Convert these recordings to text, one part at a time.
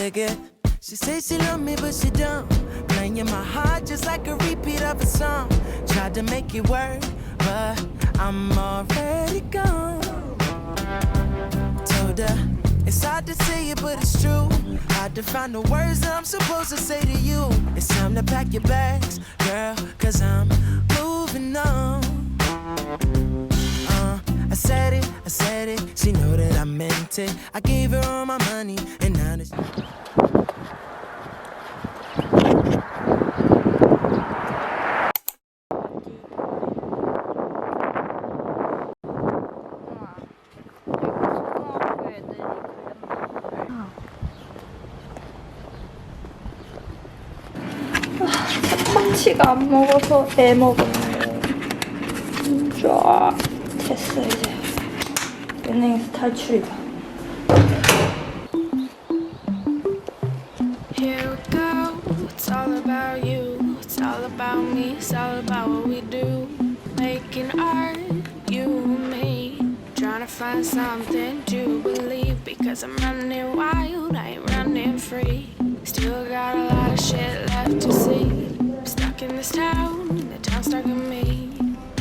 nigga. She say she love me, but she don't. Playing my heart just like a repeat of a song. Tried to make it work, but I'm already gone. Told her it's hard to say it, but it's true. Hard to find the words that I'm supposed to say to you. It's time to pack your bags, girl, cause I'm moving on. I said it, she know that I meant it. I gave her all my money, and now it's... 파치가 안 먹어서 애 먹었네. 좋아. 됐어 이제. 은행에서 탈출이다. Here we go. It's all about you. It's all about me. It's all about what we do. Making art, you and me. Trying to find something to believe. Because I'm running wild, I ain't running free. Still got a lot of shit left to see. Stuck in this town, the town's stuck in me.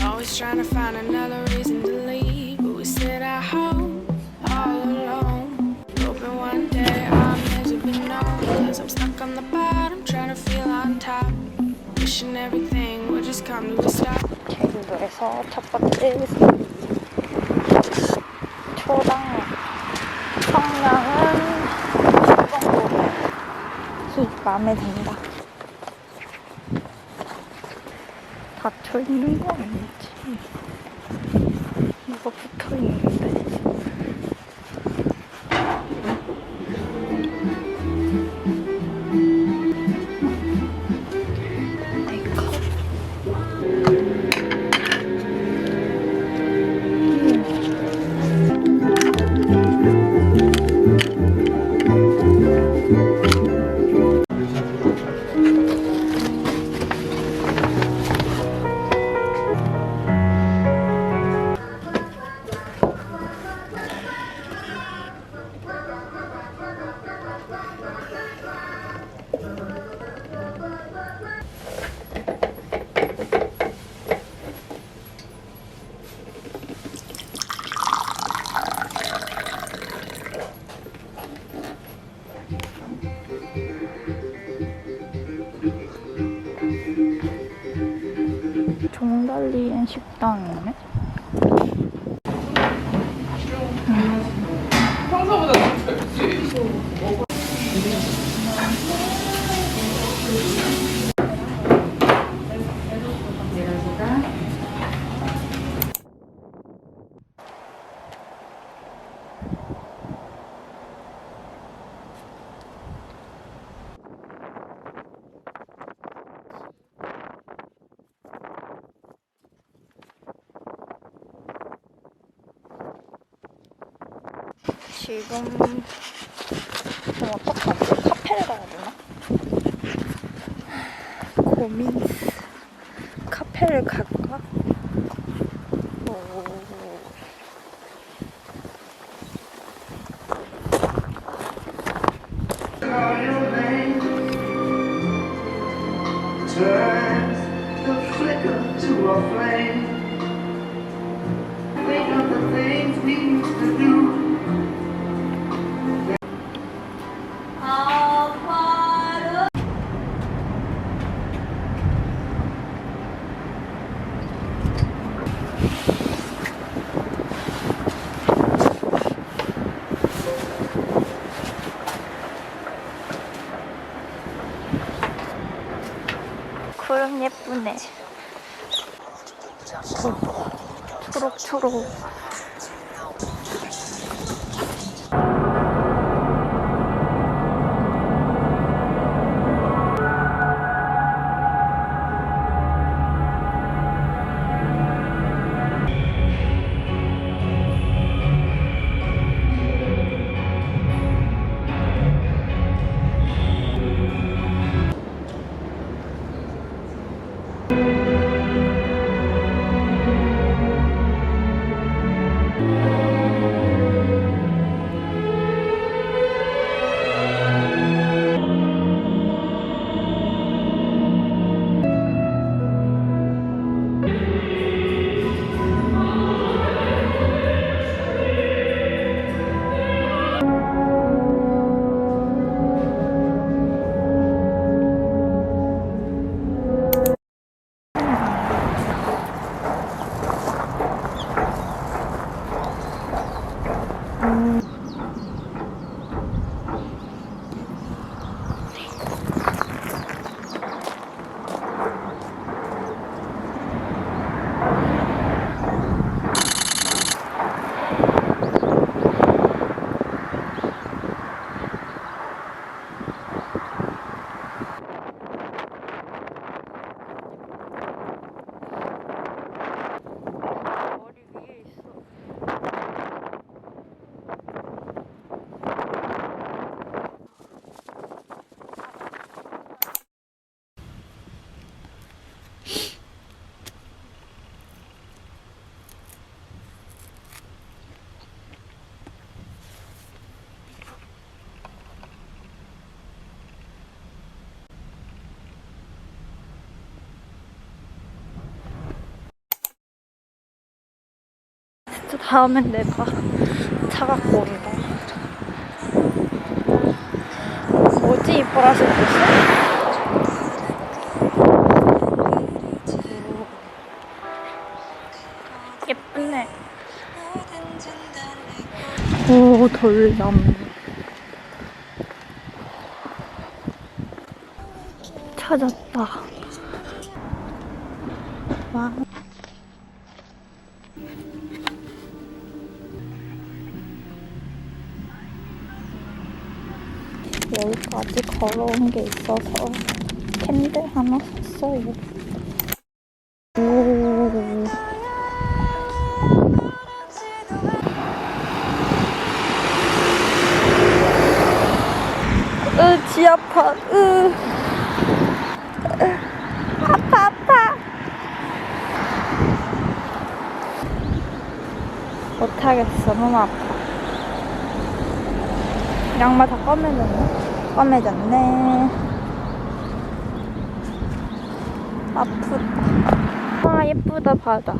Always trying to find another reason to leave, but we sit at home, all alone. Hoping one day I'm meant to be known, cause I'm stuck on the bottom, trying to feel on top. Wishing everything would just come to a stop. 제주도에서 첫 번째 초당 성량은 이 정도 마음에 든다. 닫혀 있는 거 아니지? 이거 붙어 있는데. 종달리엔 식당이네. 평소보다 더 춥지? 지금 어떡하지? 카페를 가야 되나? 고민. 카페를 갈까? 구름 예쁘네. 초록초록. 진짜 다음엔 내가 차 갖고 온다. 뭐지 이 보라색 옷은? 예쁘네. 오, 돌나무. 찾았다. 와. 여기까지 걸어온 게 있어서 캔들 하나 샀어요. 오. 지 아파. 아파. 못하겠어. 너무 아파. 양말 다 꺼매졌네. 꺼매졌네. 아프다. 와, 예쁘다, 바다.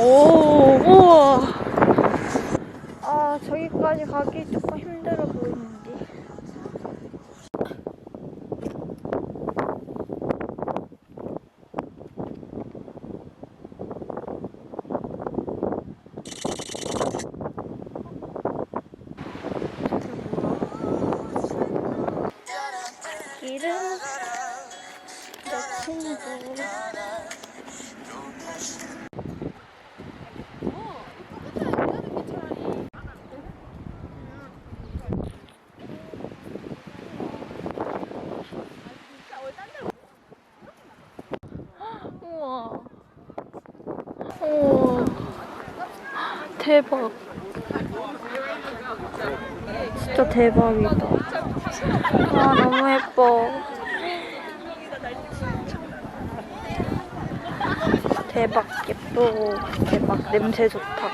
오, 우와. 아, 저기까지 가기 조금 힘들어 보이는데. 길은 내 친구. 우와. 오. 대박. 진짜 대박이다. 와, 너무 예뻐. 대박 예쁘고 대박 냄새 좋다.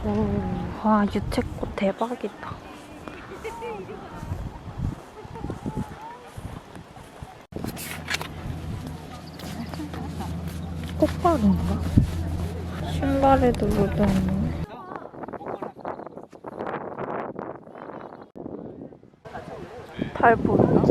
오, 와, 유채꽃 대박이다. 꽃발인가? 신발에도 묻어있네. 발 보이나?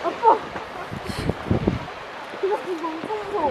아빠! 이거 엄청 무서워.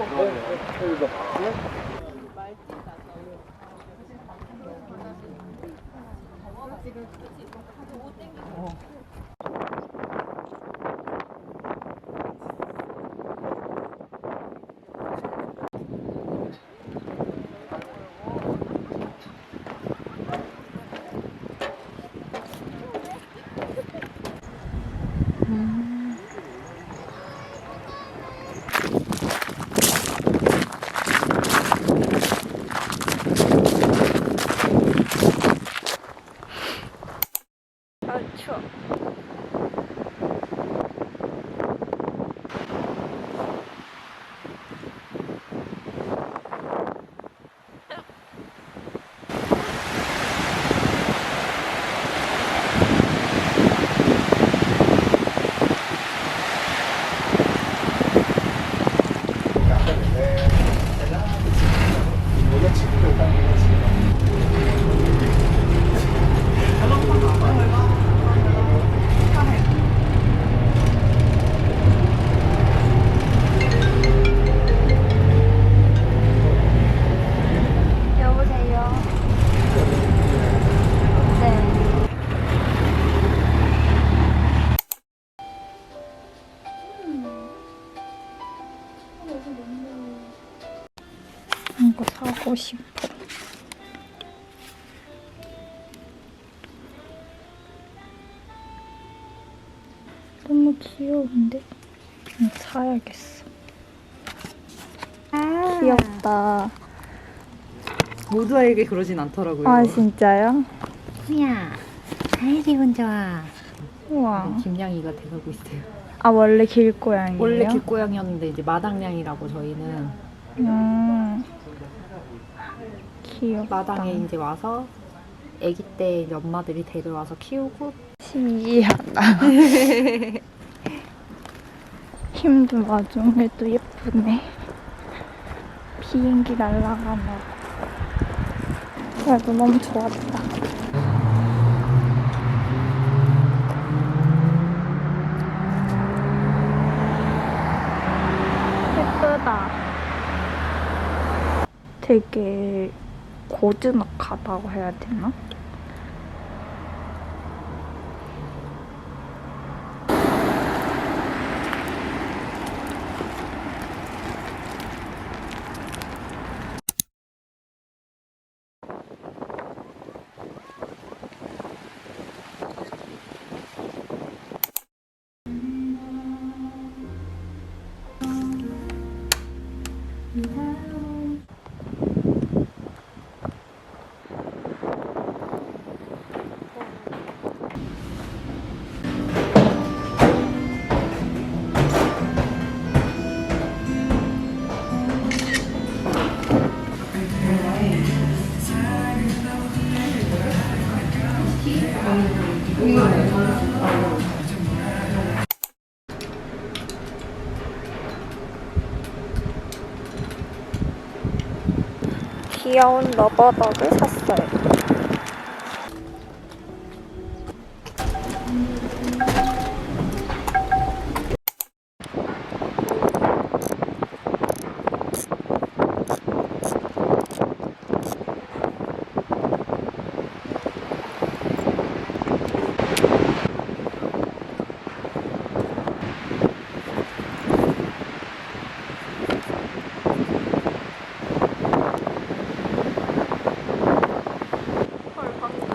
아, 추워. 이거 사고 싶어. 너무 귀여운데? 사야겠어. 귀엽다. 모두에게 그러진 않더라고요. 아, 진짜요? 후야, 아이 기분 좋아. 우와. 김양이가 돼가고 있어요. 아 원래 길고양이에요? 원래 길고양이였는데 이제 마당냥이라고 저희는 귀엽다. 마당에 이제 와서 아기 때 이제 엄마들이 데려와서 키우고. 신기하다. 힘든 와중에 또 예쁘네. 비행기 날아가는 거. 그래도 너무 좋았다. 예쁘다. 되게 고즈넉하다고 해야 되나? 귀여운 러버덕을 샀어요.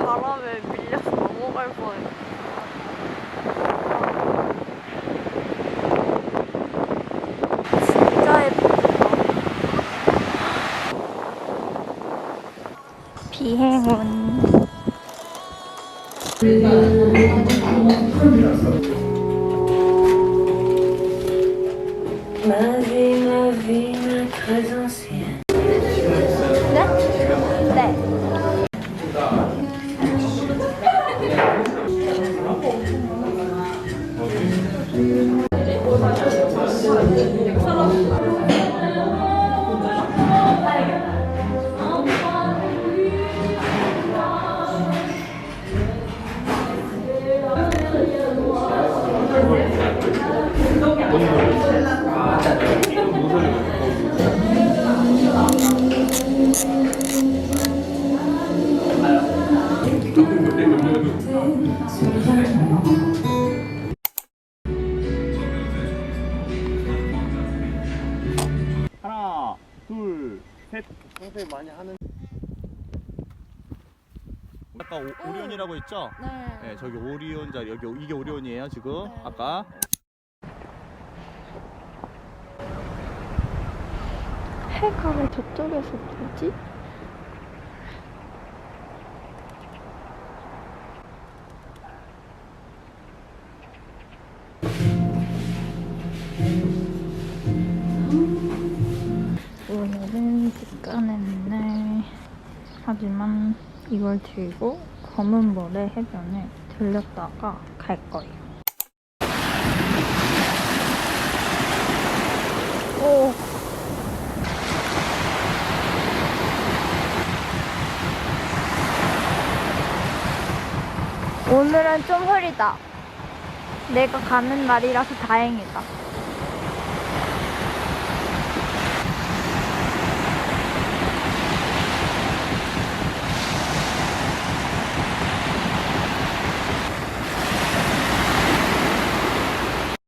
바람에 밀려서 넘어갈 뻔했어. 진짜 예쁘다. 비행운. Ma vie, ma très ancienne. 네? 네. 하나, 둘, 셋. 평소에 많이 하는. 아까 오리온이라고 했죠? 네. 저기 오리온 자리 여기 이게 오리온이에요 지금. 네. 아까. 해가 왜 저쪽에서 보지? 오늘은 집 가는 날. 하지만 이걸 들고 검은 모래 해변에 들렸다가 갈 거예요. 오. 오늘은 좀 흐리다. 내가 가는 날이라서 다행이다.